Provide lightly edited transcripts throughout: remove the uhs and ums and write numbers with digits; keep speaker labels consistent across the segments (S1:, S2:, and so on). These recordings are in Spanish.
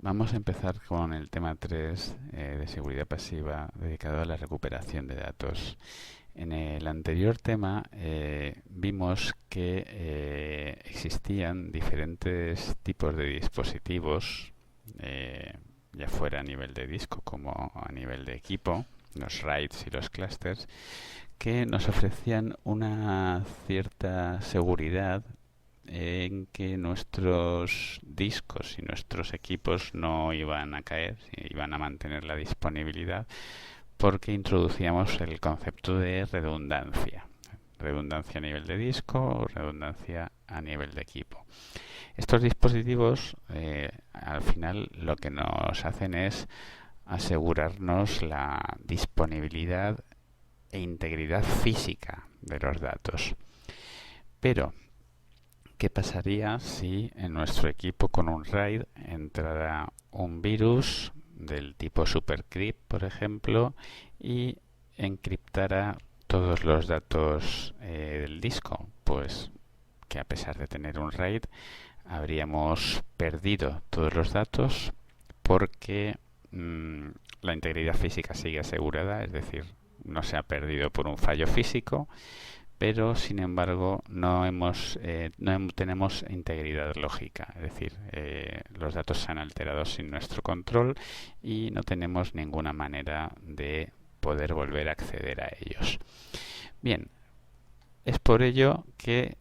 S1: Vamos a empezar con el tema 3 de seguridad pasiva dedicado a la recuperación de datos. En el anterior tema vimos que existían diferentes tipos de dispositivos, ya fuera a nivel de disco como a nivel de equipo, los RAIDs y los clusters, que nos ofrecían una cierta seguridad en que nuestros discos y nuestros equipos no iban a caer, iban a mantener la disponibilidad porque introducíamos el concepto de redundancia. Redundancia a nivel de disco o redundancia a nivel de equipo. Estos dispositivos al final lo que nos hacen es asegurarnos la disponibilidad e integridad física de los datos. Pero ¿qué pasaría si en nuestro equipo con un RAID entrara un virus del tipo SuperCrypt, por ejemplo, y encriptara todos los datos del disco? Pues que a pesar de tener un RAID, habríamos perdido todos los datos porque la integridad física sigue asegurada, es decir, no se ha perdido por un fallo físico, pero sin embargo no tenemos integridad lógica, es decir, los datos se han alterado sin nuestro control y no tenemos ninguna manera de poder volver a acceder a ellos. Bien, es por ello que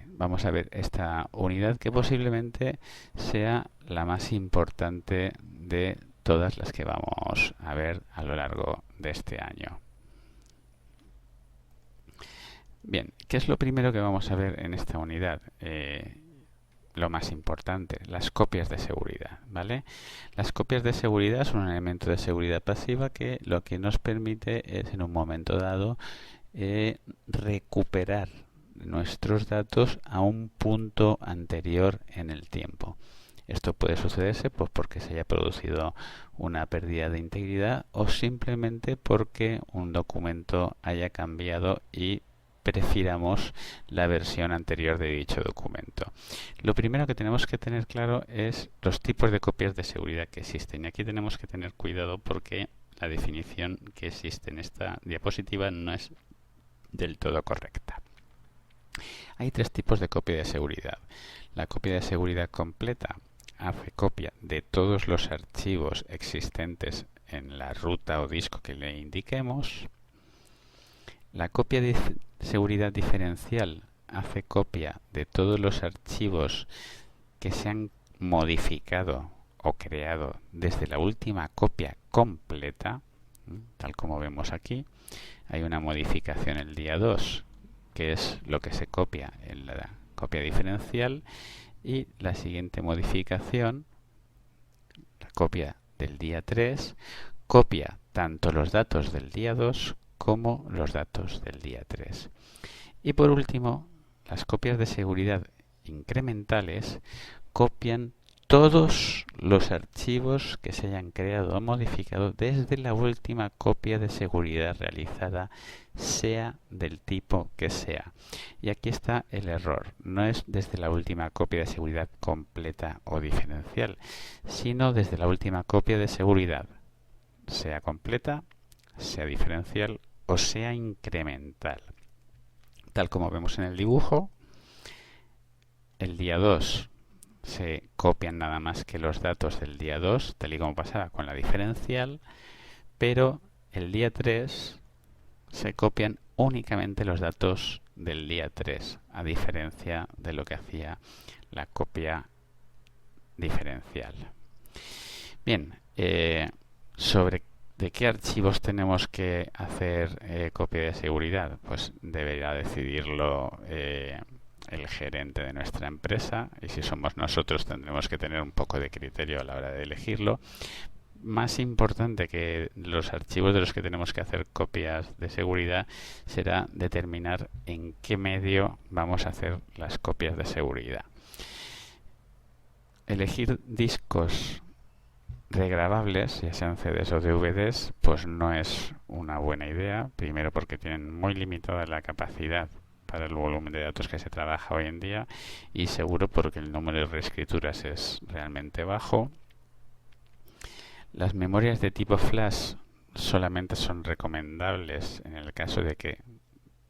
S1: vamos a ver esta unidad que posiblemente sea la más importante de todas las que vamos a ver a lo largo de este año. Bien, ¿qué es lo primero que vamos a ver en esta unidad? Lo más importante, las copias de seguridad, ¿vale? Las copias de seguridad son un elemento de seguridad pasiva que lo que nos permite es en un momento dado recuperar nuestros datos a un punto anterior en el tiempo. Esto puede sucederse pues porque se haya producido una pérdida de integridad o simplemente porque un documento haya cambiado y prefiramos la versión anterior de dicho documento. Lo primero que tenemos que tener claro es los tipos de copias de seguridad que existen. Y aquí tenemos que tener cuidado porque la definición que existe en esta diapositiva no es del todo correcta. Hay tres tipos de copia de seguridad. La copia de seguridad completa hace copia de todos los archivos existentes en la ruta o disco que le indiquemos. La copia de seguridad diferencial hace copia de todos los archivos que se han modificado o creado desde la última copia completa, tal como vemos aquí. Hay una modificación el día 2, que es lo que se copia en la copia diferencial, y la siguiente modificación, la copia del día 3, copia tanto los datos del día 2 como los datos del día 3. Y por último, las copias de seguridad incrementales copian todos los archivos que se hayan creado o modificado desde la última copia de seguridad realizada, sea del tipo que sea. Y aquí está el error. No es desde la última copia de seguridad completa o diferencial, sino desde la última copia de seguridad, sea completa, sea diferencial o sea incremental. Tal como vemos en el dibujo, el día 2 se copian nada más que los datos del día 2, tal y como pasaba con la diferencial, pero el día 3 se copian únicamente los datos del día 3, a diferencia de lo que hacía la copia diferencial. Bien, sobre ¿de qué archivos tenemos que hacer copia de seguridad? Pues deberá decidirlo el gerente de nuestra empresa, y si somos nosotros tendremos que tener un poco de criterio a la hora de elegirlo. Más importante que los archivos de los que tenemos que hacer copias de seguridad será determinar en qué medio vamos a hacer las copias de seguridad. Elegir discos regrabables, ya sean CDs o DVDs, pues no es una buena idea. Primero porque tienen muy limitada la capacidad para el volumen de datos que se trabaja hoy en día, y seguro porque el número de reescrituras es realmente bajo, Las memorias de tipo flash solamente son recomendables en el caso de que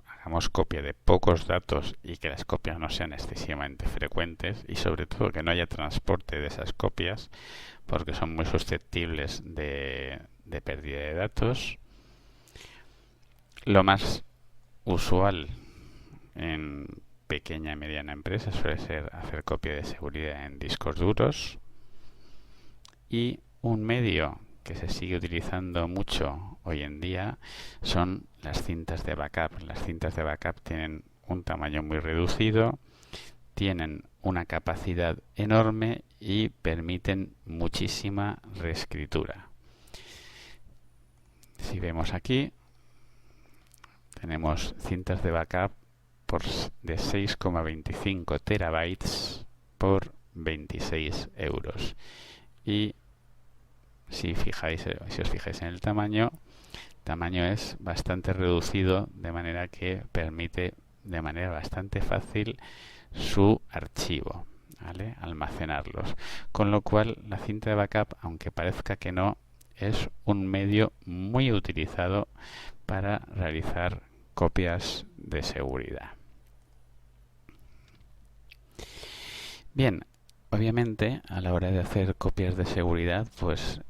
S1: hagamos copia de pocos datos y que las copias no sean excesivamente frecuentes, y sobre todo que no haya transporte de esas copias porque son muy susceptibles de pérdida de datos. Lo más usual en pequeña y mediana empresa suele ser hacer copia de seguridad en discos duros, y un medio que se sigue utilizando mucho hoy en día son las cintas de backup. Las cintas de backup tienen un tamaño muy reducido, tienen una capacidad enorme y permiten muchísima reescritura. Si vemos aquí, tenemos cintas de backup de 6,25 terabytes por 26 euros. Y si os fijáis en el tamaño es bastante reducido, de manera que permite de manera bastante fácil su archivo, ¿vale? Almacenarlos. Con lo cual, la cinta de backup, aunque parezca que no, es un medio muy utilizado para realizar copias de seguridad. Bien, obviamente a la hora de hacer copias de seguridad, pues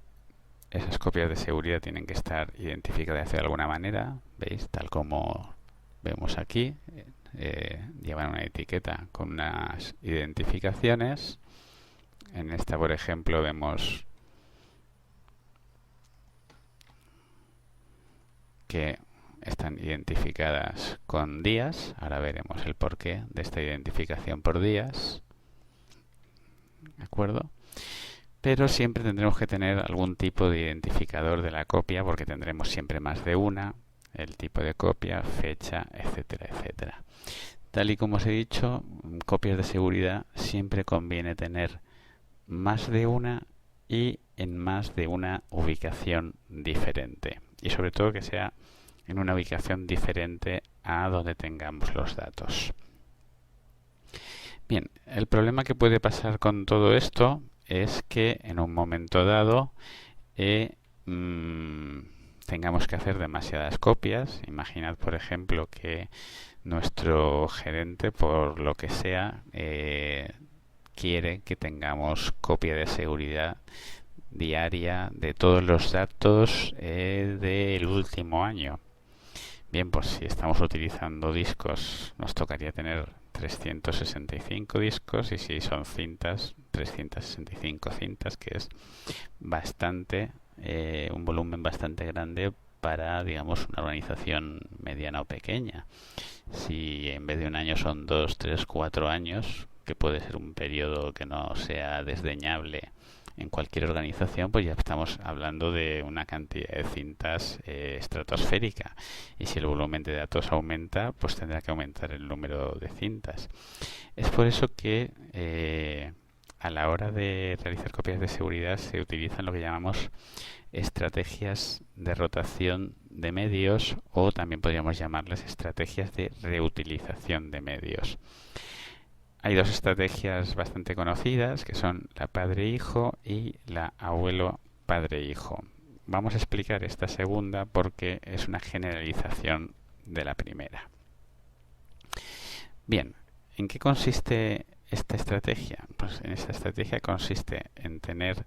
S1: esas copias de seguridad tienen que estar identificadas de alguna manera, ¿veis? Tal como vemos aquí, llevan una etiqueta con unas identificaciones. En esta, por ejemplo, vemos que están identificadas con días. Ahora veremos el porqué de esta identificación por días. ¿De acuerdo? Pero siempre tendremos que tener algún tipo de identificador de la copia, porque tendremos siempre más de una, el tipo de copia, fecha, etcétera, etcétera. Tal y como os he dicho, copias de seguridad siempre conviene tener más de una y en más de una ubicación diferente. Y sobre todo que sea en una ubicación diferente a donde tengamos los datos. Bien, el problema que puede pasar con todo esto es que en un momento dado tengamos que hacer demasiadas copias. Imaginad, por ejemplo, que nuestro gerente, por lo que sea, quiere que tengamos copia de seguridad diaria de todos los datos del último año. Bien, pues si estamos utilizando discos, nos tocaría tener 365 discos, y si son cintas, 365 cintas, que es bastante, un volumen bastante grande para, digamos, una organización mediana o pequeña. Si en vez de un año son 2, 3, 4 años, que puede ser un periodo que no sea desdeñable en cualquier organización, pues ya estamos hablando de una cantidad de cintas estratosférica, y si el volumen de datos aumenta, pues tendrá que aumentar el número de cintas. Es por eso que a la hora de realizar copias de seguridad se utilizan lo que llamamos estrategias de rotación de medios, o también podríamos llamarlas estrategias de reutilización de medios. Hay dos estrategias bastante conocidas, que son la padre-hijo y la abuelo-padre-hijo. Vamos a explicar esta segunda porque es una generalización de la primera. Bien, ¿en qué consiste esta estrategia? Pues en esta estrategia consiste en tener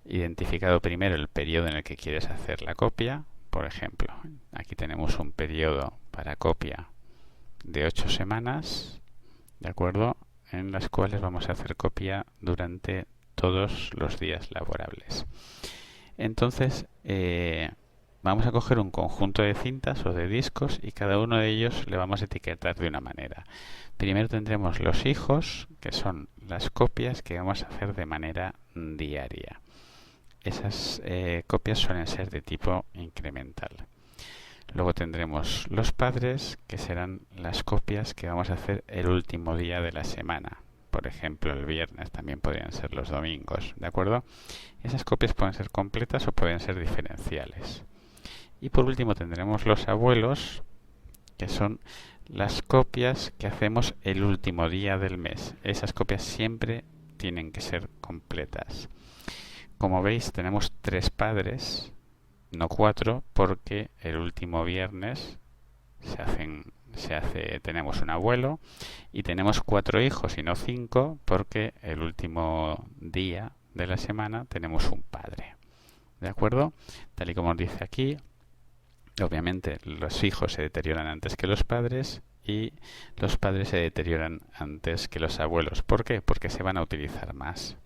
S1: identificado primero el periodo en el que quieres hacer la copia. Por ejemplo, aquí tenemos un periodo para copia de 8 semanas, ¿de acuerdo?, en las cuales vamos a hacer copia durante todos los días laborables. Entonces, vamos a coger un conjunto de cintas o de discos, y cada uno de ellos le vamos a etiquetar de una manera. Primero tendremos los hijos, que son las copias que vamos a hacer de manera diaria. Esas copias suelen ser de tipo incremental. Luego tendremos los padres, que serán las copias que vamos a hacer el último día de la semana. Por ejemplo, el viernes, también podrían ser los domingos, ¿de acuerdo? Esas copias pueden ser completas o pueden ser diferenciales. Y por último tendremos los abuelos, que son las copias que hacemos el último día del mes. Esas copias siempre tienen que ser completas. como veis, tenemos 3 padres, no 4, porque el último viernes tenemos un abuelo, y tenemos 4 hijos y no 5, porque el último día de la semana tenemos un padre. ¿De acuerdo? Tal y como os dice aquí, obviamente los hijos se deterioran antes que los padres y los padres se deterioran antes que los abuelos. ¿Por qué? Porque se van a utilizar más.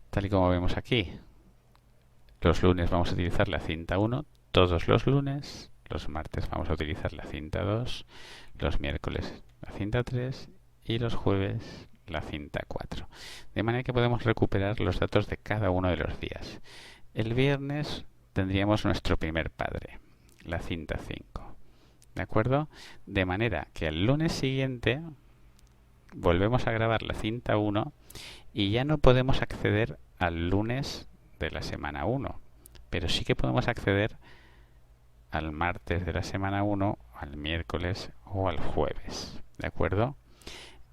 S1: Tal y como vemos aquí, los lunes vamos a utilizar la cinta 1 todos los lunes, los martes vamos a utilizar la cinta 2, los miércoles la cinta 3 y los jueves la cinta 4. De manera que podemos recuperar los datos de cada uno de los días. El viernes tendríamos nuestro primer padre, la cinta 5. ¿De acuerdo? De manera que al lunes siguiente volvemos a grabar la cinta 1 y ya no podemos acceder al lunes de la semana 1, pero sí que podemos acceder al martes de la semana 1, al miércoles o al jueves. ¿De acuerdo?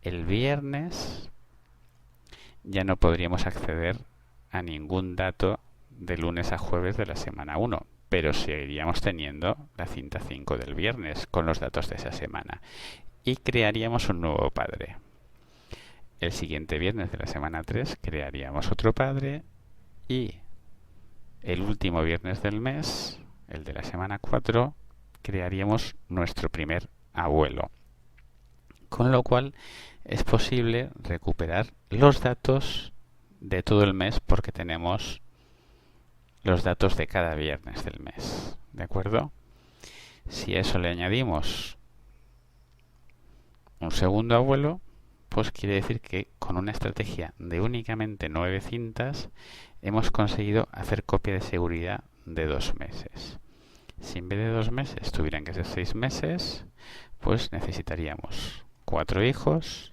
S1: El viernes ya no podríamos acceder a ningún dato de lunes a jueves de la semana 1, pero seguiríamos teniendo la cinta 5 del viernes con los datos de esa semana y crearíamos un nuevo padre. El siguiente viernes de la semana 3 crearíamos otro padre y el último viernes del mes, el de la semana 4, crearíamos nuestro primer abuelo. Con lo cual es posible recuperar los datos de todo el mes porque tenemos los datos de cada viernes del mes. ¿De acuerdo? Si a eso le añadimos un segundo abuelo, pues quiere decir que con una estrategia de únicamente 9 cintas hemos conseguido hacer copia de seguridad de 2 meses. Si en vez de 2 meses tuvieran que ser 6 meses, pues necesitaríamos 4 hijos,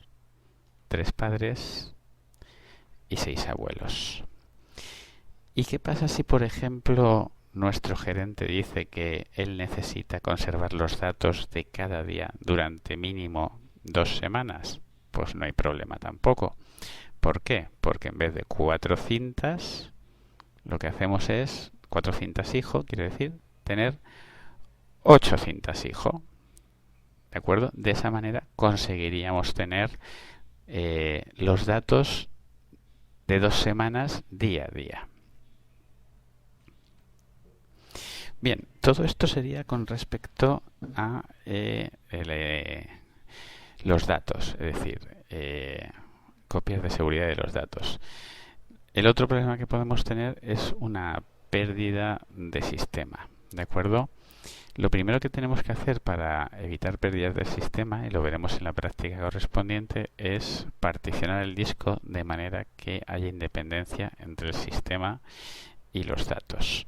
S1: 3 padres y 6 abuelos. ¿Y qué pasa si, por ejemplo, nuestro gerente dice que él necesita conservar los datos de cada día durante mínimo 2 semanas? Pues no hay problema tampoco. ¿Por qué? Porque en vez de 4 cintas, lo que hacemos es 4 cintas hijo, quiere decir tener 8 cintas hijo. ¿De acuerdo? De esa manera conseguiríamos tener los datos de 2 semanas día a día. Bien, todo esto sería con respecto a los datos, es decir, copias de seguridad de los datos. El otro problema que podemos tener es una pérdida de sistema, ¿de acuerdo? Lo primero que tenemos que hacer para evitar pérdidas del sistema, y lo veremos en la práctica correspondiente, es particionar el disco de manera que haya independencia entre el sistema y los datos,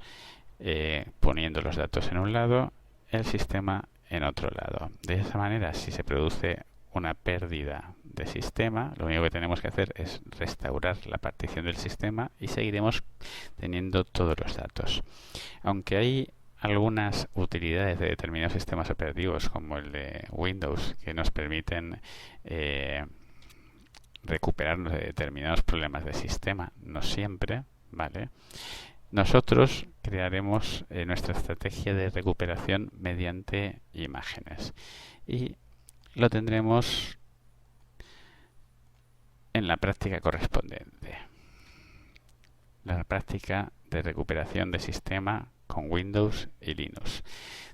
S1: poniendo los datos en un lado, el sistema en otro lado. De esa manera, si se produce una pérdida de sistema, lo único que tenemos que hacer es restaurar la partición del sistema y seguiremos teniendo todos los datos. Aunque hay algunas utilidades de determinados sistemas operativos, como el de Windows, que nos permiten recuperarnos de determinados problemas de sistema, no siempre, ¿vale? Nosotros crearemos nuestra estrategia de recuperación mediante imágenes y lo tendremos en la práctica correspondiente. La práctica de recuperación de sistema con Windows y Linux.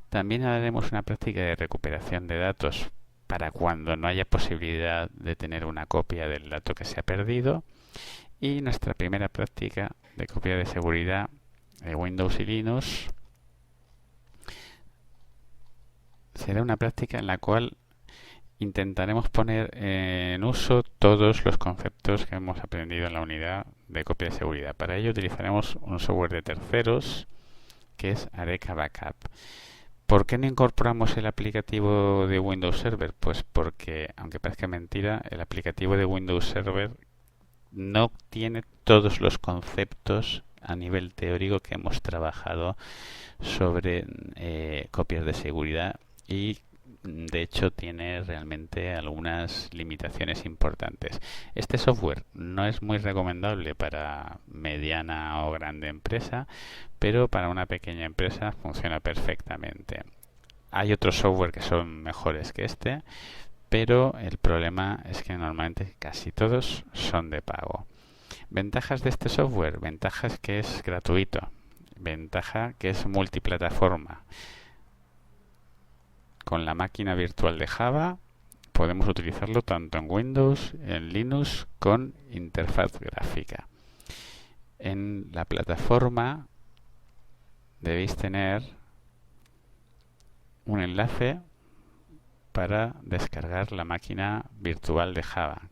S1: También haremos una práctica de recuperación de datos para cuando no haya posibilidad de tener una copia del dato que se ha perdido. Y nuestra primera práctica de copia de seguridad de Windows y Linux será una práctica en la cual intentaremos poner en uso todos los conceptos que hemos aprendido en la unidad de copia de seguridad. Para ello utilizaremos un software de terceros que es Areca Backup. ¿Por qué no incorporamos el aplicativo de Windows Server? Pues porque, aunque parezca mentira, el aplicativo de Windows Server no tiene todos los conceptos a nivel teórico que hemos trabajado sobre copias de seguridad y De hecho, tiene realmente algunas limitaciones importantes. Este software no es muy recomendable para mediana o grande empresa, pero para una pequeña empresa funciona perfectamente. Hay otros software que son mejores que este, pero el problema es que normalmente casi todos son de pago. Ventajas de este software: ventajas que es gratuito, ventaja que es multiplataforma. Con la máquina virtual de Java podemos utilizarlo tanto en Windows, en Linux, con interfaz gráfica. En la plataforma debéis tener un enlace para descargar la máquina virtual de Java,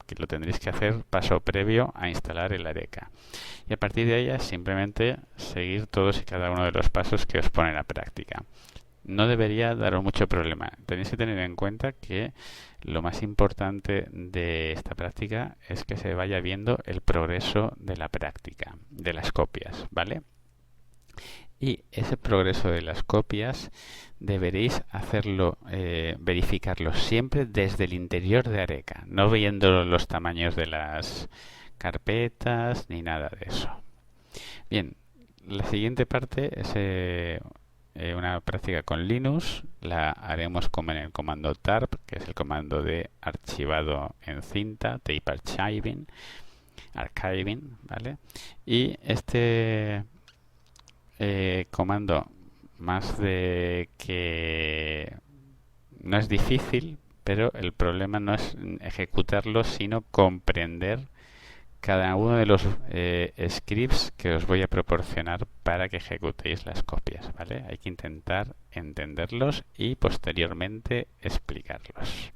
S1: que lo tendréis que hacer paso previo a instalar el Areca. Y a partir de ahí simplemente seguir todos y cada uno de los pasos que os pone en la práctica. No debería daros mucho problema. Tenéis que tener en cuenta que lo más importante de esta práctica es que se vaya viendo el progreso de la práctica, de las copias, ¿vale? Y ese progreso de las copias deberéis hacerlo, verificarlo siempre desde el interior de Areca, no viendo los tamaños de las carpetas ni nada de eso. Bien, la siguiente parte es una práctica con Linux. La haremos como en el comando tarp, que es el comando de archivado en cinta, tape archiving, ¿vale? Y este comando, más de que no es difícil, pero el problema no es ejecutarlo, sino comprender cada uno de los scripts que os voy a proporcionar para que ejecutéis las copias, ¿vale? Hay que intentar entenderlos y posteriormente explicarlos.